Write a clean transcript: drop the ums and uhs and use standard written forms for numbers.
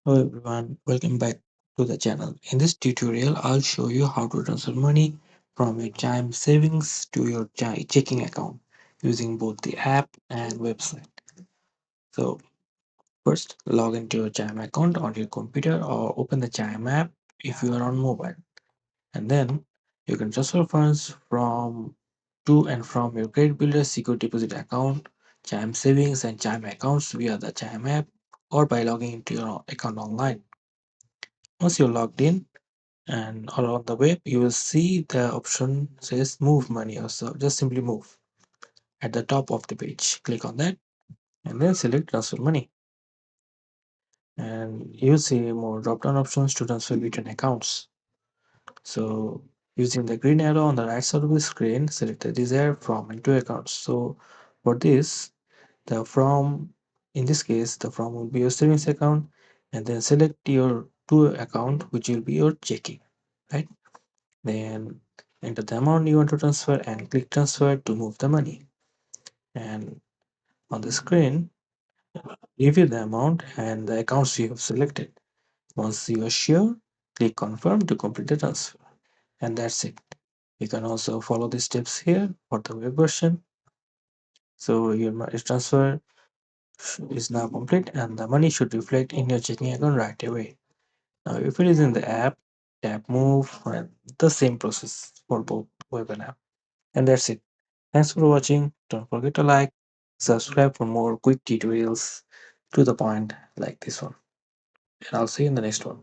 Hello everyone, welcome back to the channel. In this tutorial, I'll show you how to transfer money from your Chime savings to your checking account using both the app and website. So first, log into your Chime account on your computer or open the Chime app if you are on mobile. And then you can transfer funds from to and from your credit builder secure deposit account, Chime savings and Chime accounts via the Chime app or by logging into your account online. Once you're logged in, and all on the web you will see the option says move money, or so just simply move at the top of the page. Click on that and then select transfer money, and you'll see more drop down options to transfer between accounts. So using the green arrow on the right side of the screen, select the desired from and to accounts. So for this, the from, in this case the from will be your savings account, and then select your to account which will be your checking, right? Then enter the amount you want to transfer and click transfer to move the money. And on the screen, review the amount and the accounts you have selected. Once you are sure, click confirm to complete the transfer. And that's it. You can also follow the steps here for the web version. So your transfer is now complete and the money should reflect in your checking account right away. Now if it is in the app, tap move, and the same process for both web and app. And that's it. Thanks for watching. Don't forget to like, subscribe for more quick tutorials to the point like this one. And I'll see you in the next one.